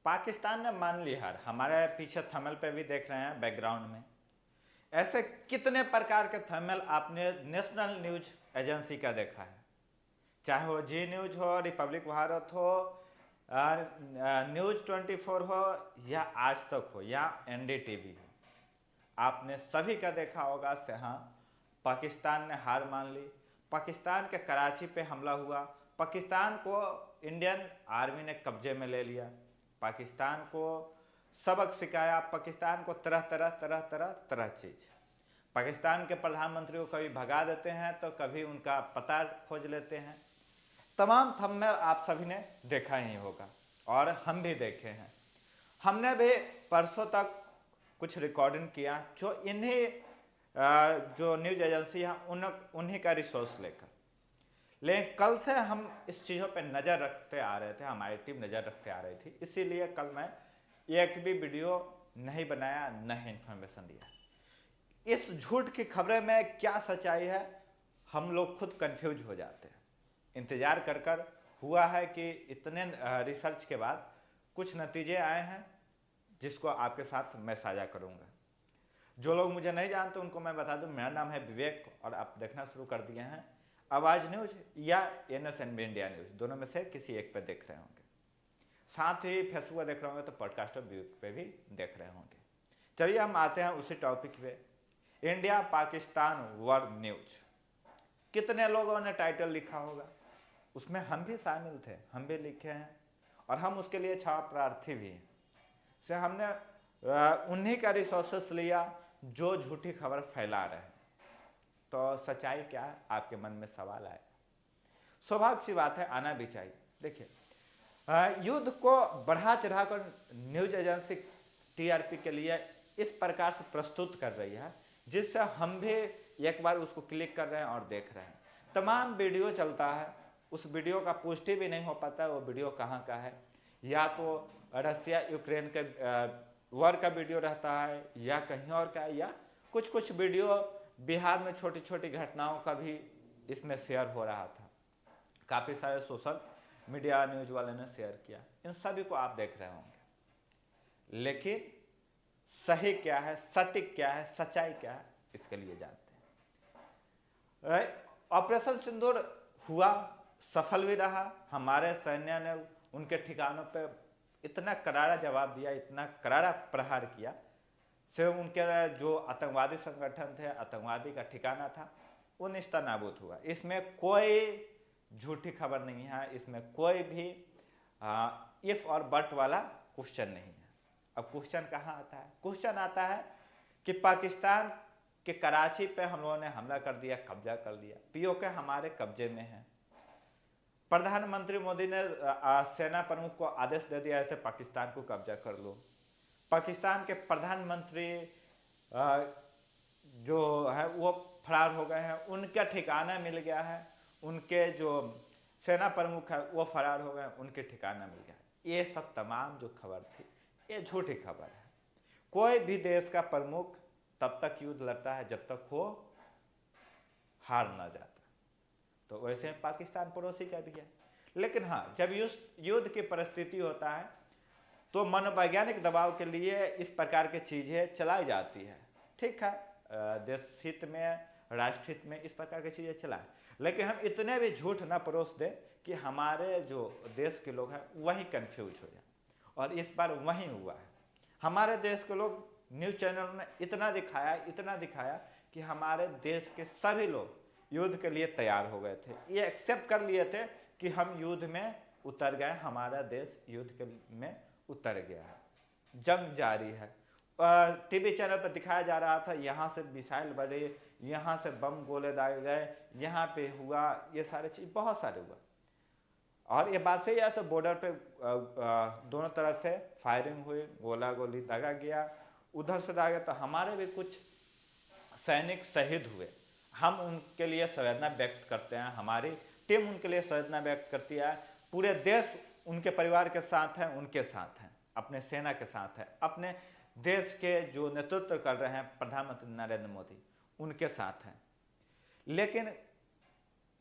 पाकिस्तान ने मान ली हार। हमारे पीछे थंबनेल पे भी देख रहे हैं बैकग्राउंड में। ऐसे कितने प्रकार के थंबनेल आपने नेशनल न्यूज एजेंसी का देखा है, चाहे वो जी न्यूज हो, रिपब्लिक भारत हो, न्यूज 24 हो, या आज तक हो, या एनडीटीवी हो। आपने सभी का देखा होगा से हाँ, पाकिस्तान ने हार मान ली, पाकिस्तान के कराची पे हमला हुआ, पाकिस्तान को इंडियन आर्मी ने कब्जे में ले लिया, पाकिस्तान को सबक सिखाया, पाकिस्तान को तरह तरह तरह तरह तरह चीज़। पाकिस्तान के प्रधानमंत्री को कभी भगा देते हैं तो कभी उनका पता खोज लेते हैं। तमाम थंबनेल आप सभी ने देखा ही होगा और हम भी देखे हैं। हमने भी परसों तक कुछ रिकॉर्डिंग किया जो इन्हीं जो न्यूज एजेंसी हैं उन्हीं का रिसोर्स लेकर। लेकिन कल से हम इस चीज़ों पे नज़र रखते आ रहे थे, हमारी टीम नज़र रखते आ रही थी, इसीलिए कल मैं एक भी वीडियो नहीं बनाया, न ही इन्फॉर्मेशन दिया। इस झूठ की खबरें में क्या सच्चाई है, हम लोग खुद कंफ्यूज हो जाते हैं। इंतज़ार कर कर हुआ है कि इतने रिसर्च के बाद कुछ नतीजे आए हैं जिसको आपके साथ मैं साझा करूंगा। जो लोग मुझे नहीं जानते उनको मैं बता दूं, मेरा नाम है विवेक और आप देखना शुरू कर दिए हैं आवाज़ न्यूज या NSNB इंडिया न्यूज, दोनों में से किसी एक पे देख रहे होंगे। साथ ही फेसबुक पर देख रहे होंगे तो पॉडकास्ट और व्यू पे भी देख रहे होंगे। चलिए हम आते हैं उसी टॉपिक पे। इंडिया पाकिस्तान वॉर न्यूज, कितने लोगों ने टाइटल लिखा होगा, उसमें हम भी शामिल थे, हम भी लिखे हैं और हम उसके लिए क्षमा प्रार्थी भी हैं। से हमने उन्हीं का रिसोर्सेस लिया जो झूठी खबर फैला रहे हैं। तो सच्चाई क्या है, आपके मन में सवाल आए। सौभाग्य सी बात है, आना भी चाहिए। देखिए, युद्ध को बढ़ा चढ़ाकर न्यूज एजेंसी TRP के लिए इस प्रकार से प्रस्तुत कर रही है जिससे हम भी एक बार उसको क्लिक कर रहे हैं और देख रहे हैं। तमाम वीडियो चलता है, उस वीडियो का पुष्टि भी नहीं हो पाता है वो वीडियो कहाँ का है। या तो रसिया यूक्रेन के वॉर का वीडियो रहता है या कहीं और का, या कुछ कुछ वीडियो बिहार में छोटी छोटी घटनाओं का भी इसमें शेयर हो रहा था। काफ़ी सारे सोशल मीडिया न्यूज वाले ने शेयर किया, इन सभी को आप देख रहे होंगे। लेकिन सही क्या है, सटीक क्या है, सच्चाई क्या है, इसके लिए जानते हैं। ऑपरेशन सिंदूर हुआ, सफल भी रहा। हमारे सैन्य ने उनके ठिकानों पे इतना करारा जवाब दिया, इतना करारा प्रहार किया से उनके जो आतंकवादी संगठन थे, आतंकवादी का ठिकाना था, वो निस्ता नाबूद हुआ। इसमें कोई झूठी खबर नहीं है, इसमें कोई भी इफ और बट वाला क्वेश्चन नहीं है। अब क्वेश्चन कहाँ आता है? क्वेश्चन आता है कि पाकिस्तान के कराची पे हम लोगों ने हमला कर दिया, कब्जा कर लिया, POK हमारे कब्जे में है। प्रधानमंत्री मोदी ने सेना प्रमुख को आदेश दे दिया ऐसे पाकिस्तान को कब्जा कर लो। पाकिस्तान के प्रधानमंत्री जो है वो फरार हो गए हैं, उनका ठिकाना मिल गया है। उनके जो सेना प्रमुख है वो फरार हो गए, उनके ठिकाना मिल गया। ये सब तमाम जो खबर थी ये झूठी खबर है। कोई भी देश का प्रमुख तब तक युद्ध लड़ता है जब तक वो हार ना जाता। तो वैसे पाकिस्तान पड़ोसी का भी है। लेकिन हाँ, जब युद्ध की परिस्थिति होता है तो मनोवैज्ञानिक दबाव के लिए इस प्रकार की चीज़ें चलाई जाती है। ठीक है, देश हित में, राष्ट्र हित में इस प्रकार की चीज़ें चलाएं, लेकिन हम इतने भी झूठ ना परोस दें कि हमारे जो देश के लोग हैं वही कंफ्यूज हो जाए। और इस बार वही हुआ है। हमारे देश के लोग, न्यूज़ चैनल ने इतना दिखाया कि हमारे देश के सभी लोग युद्ध के लिए तैयार हो गए थे। ये एक्सेप्ट कर लिए थे कि हम युद्ध में उतर गए, हमारा देश युद्ध में उतर गया है, जंग जारी है। टीवी चैनल पर दिखाया जा रहा था यहाँ से मिसाइल बढ़े, यहाँ से बम गोले दागे गए, यहाँ पे हुआ, ये सारे चीज़ बहुत सारे हुआ। और ये बात सही है, बॉर्डर पे दोनों तरफ से फायरिंग हुई, गोला गोली दागा गया, उधर से दागा, तो हमारे भी कुछ सैनिक शहीद हुए। हम उनके लिए संवेदना व्यक्त करते हैं, हमारी टीम उनके लिए संवेदना व्यक्त करती है। पूरे देश उनके परिवार के साथ हैं, उनके साथ हैं, अपने सेना के साथ है, अपने देश के जो नेतृत्व कर रहे हैं प्रधानमंत्री नरेंद्र मोदी, उनके साथ हैं। लेकिन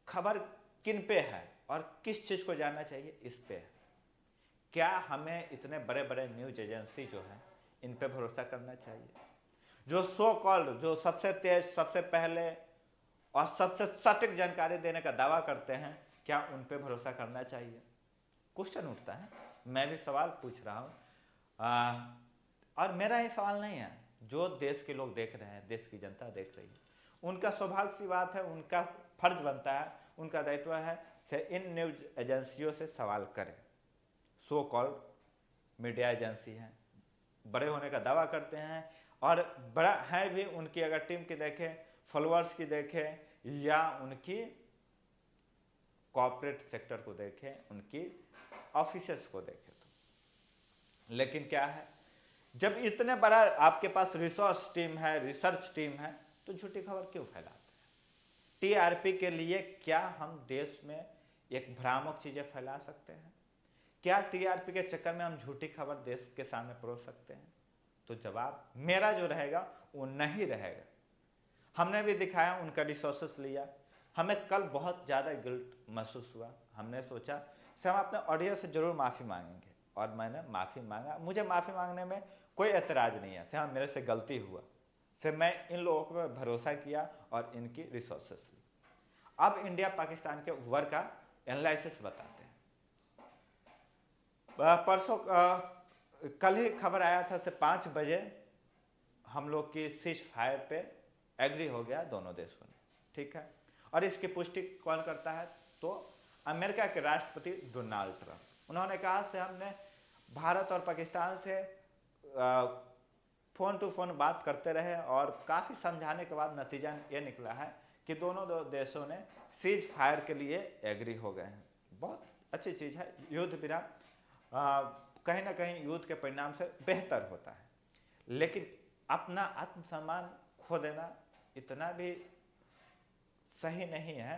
खबर किन पे है और किस चीज़ को जानना चाहिए, इस पे है। क्या हमें इतने बड़े बड़े न्यूज एजेंसी जो हैं इन पे भरोसा करना चाहिए, जो सो कॉल्ड, जो सबसे तेज, सबसे पहले और सबसे सटीक जानकारी देने का दावा करते हैं, क्या उन पे भरोसा करना चाहिए? क्वेश्चन उठता है, मैं भी सवाल पूछ रहा हूँ। और मेरा ये सवाल नहीं है, जो देश के लोग देख रहे हैं, देश की जनता देख रही है, उनका सौभाग्य सी बात है, उनका फर्ज बनता है, उनका दायित्व है से इन न्यूज एजेंसियों से सवाल करें। सो कॉल्ड मीडिया एजेंसी हैं, बड़े होने का दावा करते हैं और बड़ा है भी, उनकी अगर टीम की देखें, फॉलोअर्स की देखें या उनकी कॉर्पोरेट सेक्टर को देखें, उनकी ऑफिसर्स को देखें तो। लेकिन क्या है, जब इतने बड़ा आपके पास रिसोर्स टीम है, रिसर्च टीम है, तो झूठी खबर क्यों फैलाते हैं? टीआरपी के लिए क्या हम देश में एक भ्रामक चीजें फैला सकते हैं? क्या टीआरपी के चक्कर में हम झूठी खबर देश के सामने परोस सकते हैं? तो जवाब मेरा जो रहेगा वो नहीं रहेगा। हमने भी दिखाया, उनका रिसोर्सेस लिया, हमें कल बहुत ज़्यादा गिल्ट महसूस हुआ। हमने सोचा से हम अपने ऑडियंस से जरूर माफ़ी मांगेंगे, और मैंने माफ़ी मांगा। मुझे माफ़ी मांगने में कोई एतराज़ नहीं है, से हाँ मेरे से गलती हुआ, से मैं इन लोगों पर भरोसा किया और इनकी रिसोर्सेस ली। अब इंडिया पाकिस्तान के वॉर का एनालिसिस बताते हैं। परसों कल ही खबर आया था से 5 बजे हम लोग की सीज फायर पे एग्री हो गया दोनों देशों ने, ठीक है। और इसकी पुष्टि कौन करता है? तो अमेरिका के राष्ट्रपति डोनाल्ड ट्रंप। उन्होंने कहा से हमने भारत और पाकिस्तान से फ़ोन टू फ़ोन बात करते रहे और काफ़ी समझाने के बाद नतीजा ये निकला है कि दोनों देशों ने सीज फायर के लिए एग्री हो गए हैं। बहुत अच्छी चीज़ है। युद्ध विराम कहीं ना कहीं युद्ध के परिणाम से बेहतर होता है, लेकिन अपना आत्मसम्मान खो देना इतना भी सही नहीं है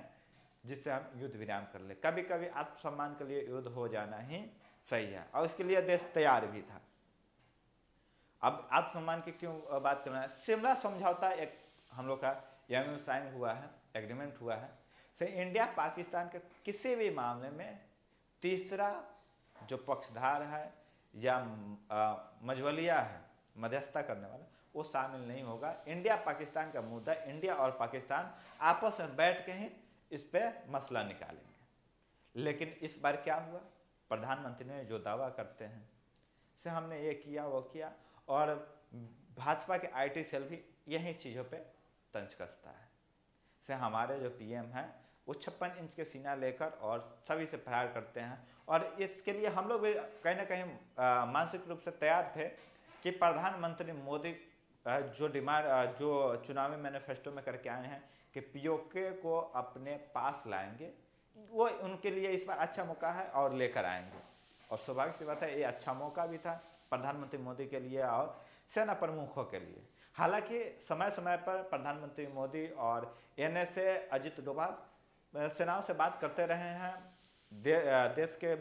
जिससे हम युद्ध विराम कर ले। कभी कभी आत्मसम्मान के लिए युद्ध हो जाना ही सही है, और उसके लिए देश तैयार भी था। अब आत्मसम्मान की क्यों बात करना है? शिमला समझौता एक हम लोग का यंग साइन हुआ है, एग्रीमेंट हुआ है, से इंडिया पाकिस्तान के किसी भी मामले में तीसरा जो पक्षधार है या मझवलिया है, मध्यस्थता करने वाला, वो शामिल नहीं होगा। इंडिया पाकिस्तान का मुद्दा इंडिया और पाकिस्तान आपस में बैठ के ही इस पर मसला निकालेंगे। लेकिन इस बार क्या हुआ? प्रधानमंत्री ने जो दावा करते हैं से हमने ये किया वो किया, और भाजपा के आईटी सेल भी यही चीज़ों पे तंज कसता है। से हमारे जो पीएम हैं वो 56 इंच के सीना लेकर और सभी से प्रहार करते हैं, और इसके लिए हम लोग भी कहीं ना कहीं मानसिक रूप से तैयार थे कि प्रधानमंत्री मोदी जो डिमांड जो चुनावी मैनिफेस्टो में करके आए हैं कि पीओके को अपने पास लाएंगे, वो उनके लिए इस बार अच्छा मौका है और लेकर आएंगे। और सौभाग्य की बात है, ये अच्छा मौका भी था प्रधानमंत्री मोदी के लिए और सेना प्रमुखों के लिए। हालांकि समय समय पर प्रधानमंत्री मोदी और एनएसए अजित डोभाल सेनाओं से बात करते रहे हैं, देश के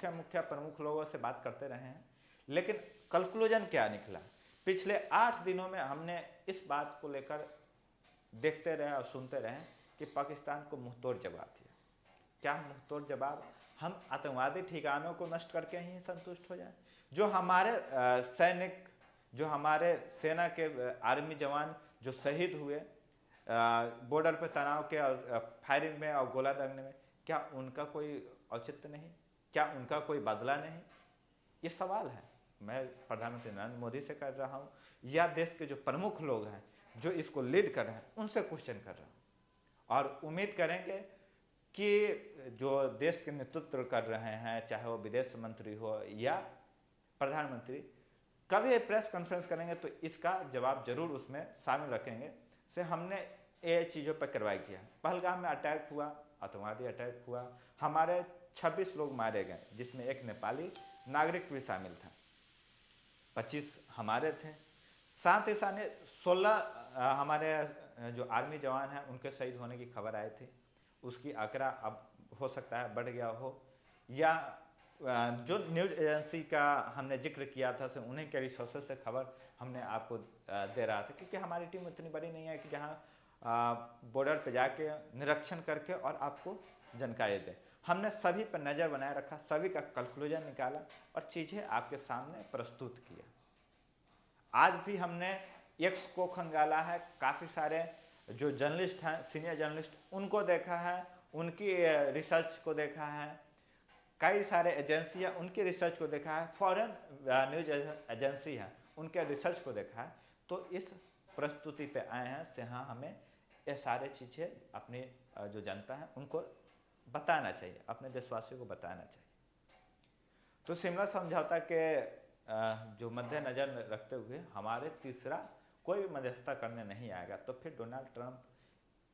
मुख्य प्रमुख लोगों से बात करते रहे हैं, लेकिन कंक्लूजन क्या निकला? पिछले 8 दिनों में हमने इस बात को लेकर देखते रहे और सुनते रहे कि पाकिस्तान को मुंहतोड़ जवाब दिया। क्या मुंहतोड़ जवाब? हम आतंकवादी ठिकानों को नष्ट करके ही संतुष्ट हो जाए? जो हमारे सैनिक, जो हमारे सेना के आर्मी जवान जो शहीद हुए बॉर्डर पर तनाव के और फायरिंग में और गोला दागने में, क्या उनका कोई औचित्य नहीं? क्या उनका कोई बदला नहीं? ये सवाल है, मैं प्रधानमंत्री नरेंद्र मोदी से कर रहा हूँ या देश के जो प्रमुख लोग हैं जो इसको लीड कर रहे हैं उनसे क्वेश्चन कर रहा हूँ। और उम्मीद करेंगे कि जो देश के नेतृत्व कर रहे हैं, चाहे वो विदेश मंत्री हो या प्रधानमंत्री, कभी प्रेस कॉन्फ्रेंस करेंगे तो इसका जवाब जरूर उसमें शामिल रखेंगे। से हमने ये चीज़ों पर कार्रवाई किया। पहलगाम में अटैक हुआ, आतंकवादी अटैक हुआ, हमारे 26 लोग मारे गए, जिसमें एक नेपाली नागरिक भी शामिल था, 25 हमारे थे। साथ ही साथ 16 हमारे जो आर्मी जवान हैं उनके शहीद होने की खबर आई थी। उसकी आंकड़ा अब हो सकता है बढ़ गया हो, या जो न्यूज़ एजेंसी का हमने जिक्र किया था से उन्हीं के रिसोर्सेज से खबर हमने आपको दे रहा था, क्योंकि हमारी टीम इतनी बड़ी नहीं है कि जहाँ बॉर्डर पे जाके निरीक्षण करके और आपको जानकारी दे। हमने सभी पर नज़र बनाए रखा, सभी का कंक्लूजन निकाला और चीज़ें आपके सामने प्रस्तुत किया। आज भी हमने एक्स को खंगाला है, काफ़ी सारे जो जर्नलिस्ट हैं, सीनियर जर्नलिस्ट, उनको देखा है, उनकी रिसर्च को देखा है, कई सारे एजेंसियां उनकी रिसर्च को देखा है, फॉरेन न्यूज एजेंसी है उनके रिसर्च को देखा है। तो इस प्रस्तुति पे आए हैं से हाँ, हमें ये सारे चीज़ें अपनी जो जनता है उनको बताना चाहिए, अपने देशवासियों को बताना चाहिए। तो शिमला समझौता के जो मद्देनजर रखते हुए हमारे तीसरा कोई भी मध्यस्थता करने नहीं आएगा। तो फिर डोनाल्ड ट्रंप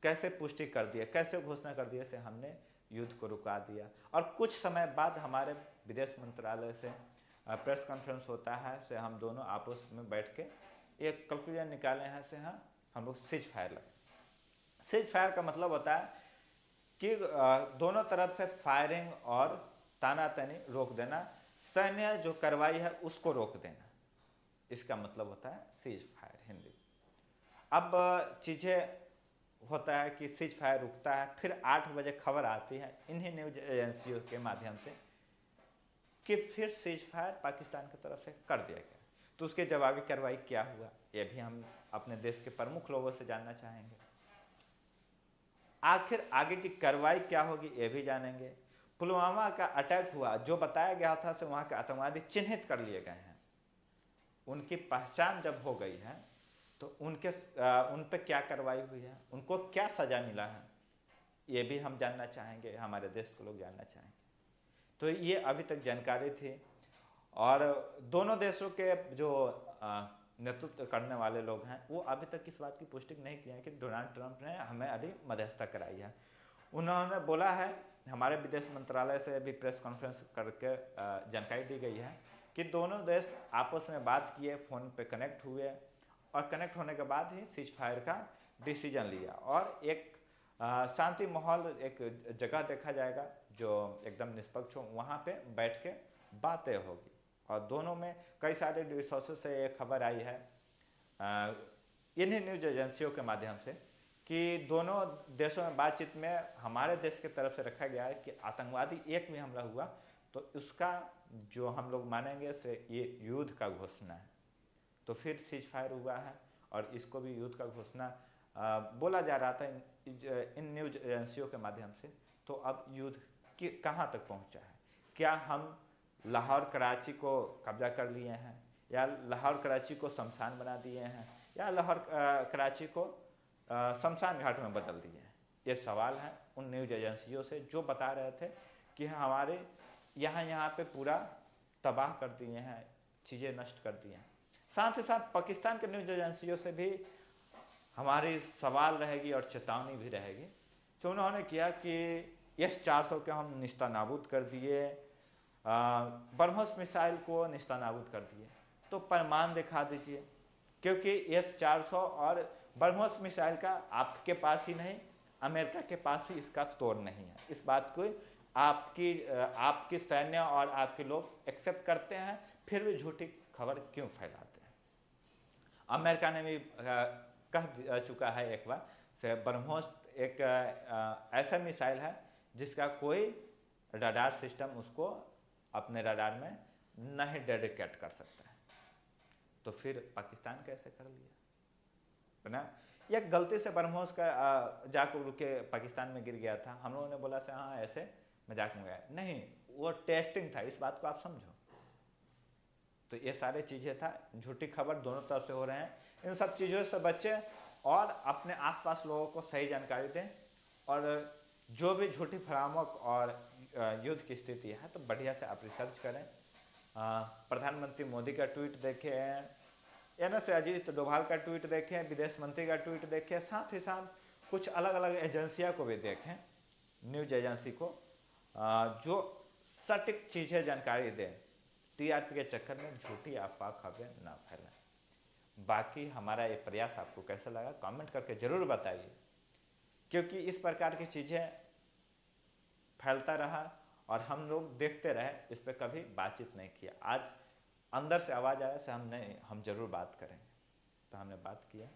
कैसे पुष्टि कर दिए, कैसे घोषणा कर दिए से हमने युद्ध को रुका दिया। और कुछ समय बाद हमारे विदेश मंत्रालय से प्रेस कॉन्फ्रेंस होता है, से हम दोनों आपस में बैठ के एक कंक्लूजन निकाले हैं से हाँ, हम लोग सीज फायर लगे। सीज फायर का मतलब होता है कि दोनों तरफ से फायरिंग और तानातनी रोक देना, सैन्य जो कार्रवाई है उसको रोक देना, इसका मतलब होता है सीज फायर हिंदी। अब चीज़ें होता है कि सीज फायर रुकता है, फिर 8 बजे खबर आती है इन्हीं न्यूज एजेंसियों के माध्यम से कि फिर सीज फायर पाकिस्तान की तरफ से कर दिया गया। तो उसके जवाबी कार्रवाई क्या हुआ, ये भी हम अपने देश के प्रमुख लोगों से जानना चाहेंगे। आखिर आगे की कार्रवाई क्या होगी ये भी जानेंगे। पुलवामा का अटैक हुआ, जो बताया गया था से वहाँ के आतंकवादी चिन्हित कर लिए गए हैं, उनकी पहचान जब हो गई है तो उन पर क्या कार्रवाई हुई है, उनको क्या सज़ा मिला है, ये भी हम जानना चाहेंगे, हमारे देश के लोग जानना चाहेंगे। तो ये अभी तक जानकारी थी। और दोनों देशों के जो नेतृत्व करने वाले लोग हैं वो अभी तक इस बात की पुष्टि नहीं किया है कि डोनाल्ड ट्रंप ने हमें अभी मध्यस्थता कराई है। उन्होंने बोला है, हमारे विदेश मंत्रालय से भी प्रेस कॉन्फ्रेंस करके जानकारी दी गई है कि दोनों देश आपस में बात किए, फ़ोन पे कनेक्ट हुए और कनेक्ट होने के बाद ही सीज फायर का डिसीजन लिया और एक शांति माहौल, एक जगह देखा जाएगा जो एकदम निष्पक्ष हो, वहाँ पे बैठ के बातें होगी। और दोनों में कई सारे रिसोर्सेज से ये खबर आई है इन्हीं न्यूज एजेंसियों के माध्यम से कि दोनों देशों में बातचीत में हमारे देश की तरफ से रखा गया है कि आतंकवादी एक में हमला हुआ तो उसका जो हम लोग मानेंगे से ये युद्ध का घोषणा है। तो फिर सीज फायर हुआ है और इसको भी युद्ध का घोषणा बोला जा रहा था इन न्यूज एजेंसियों के माध्यम से। तो अब युद्ध कहाँ तक पहुँचा है, क्या हम लाहौर कराची को कब्जा कर लिए हैं या लाहौर कराची को शमशान बना दिए हैं या लाहौर कराची को शमशान घाट में बदल दिए हैं, ये सवाल है उन न्यूज एजेंसियों से जो बता रहे थे कि हमारे यहाँ पे पूरा तबाह कर दिए हैं, चीज़ें नष्ट कर दी हैं। साथ ही साथ पाकिस्तान के न्यूज एजेंसियों से भी हमारी सवाल रहेगी और चेतावनी भी रहेगी। तो उन्होंने किया कि S-400 के हम निस्तानाबूद कर दिए, ब्रह्मोस मिसाइल को निस्तानाबूद कर दिए, तो प्रमाण दिखा दीजिए, क्योंकि S-400 और ब्रह्मोस मिसाइल का आपके पास ही नहीं, अमेरिका के पास ही इसका तोड़ नहीं है। इस बात को आपकी सैन्य और आपके लोग एक्सेप्ट करते हैं, फिर भी झूठी खबर क्यों फैलाते हैं। अमेरिका ने भी कह चुका है एक बार से ब्रह्मोस एक ऐसा मिसाइल है जिसका कोई रडार सिस्टम उसको अपने रडार में नहीं डेडिकेट कर सकता है। तो फिर पाकिस्तान कैसे कर लिया ना, यह गलती से ब्रह्मोस का जाकर रुके पाकिस्तान में गिर गया था। हम लोगों ने बोला से हाँ ऐसे मजाक में गया, नहीं, वो टेस्टिंग था, इस बात को आप समझो। तो ये सारे चीज़ें था, झूठी खबर दोनों तरफ से हो रहे हैं। इन सब चीज़ों से बचें और अपने आसपास लोगों को सही जानकारी दें। और जो भी झूठी भ्रामक और युद्ध की स्थिति है तो बढ़िया से आप रिसर्च करें। प्रधानमंत्री मोदी का ट्वीट देखें, NS अजीत डोभाल का ट्वीट देखें, विदेश मंत्री का ट्वीट देखें, साथ ही साथ कुछ अलग अलग एजेंसियों को भी देखें, न्यूज एजेंसी को जो सटीक चीज़ें जानकारी दें। TRP के चक्कर में झूठी अफवाह खबरें ना फैलाएं। बाकी हमारा ये प्रयास आपको कैसा लगा कमेंट करके ज़रूर बताइए, क्योंकि इस प्रकार की चीज़ें फैलता रहा और हम लोग देखते रहे, इस पर कभी बातचीत नहीं किया। आज अंदर से आवाज़ आया से हम ज़रूर बात करेंगे, तो हमने बात किया।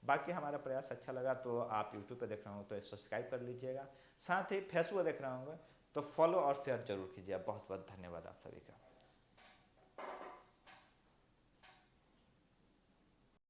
बाकी हमारा प्रयास अच्छा लगा तो आप YouTube पे देख रहे हो तो सब्सक्राइब कर लीजिएगा, साथ ही फेसबुक देख रहे होंगे तो फॉलो और शेयर जरूर कीजिए। बहुत बहुत धन्यवाद आप सभी का।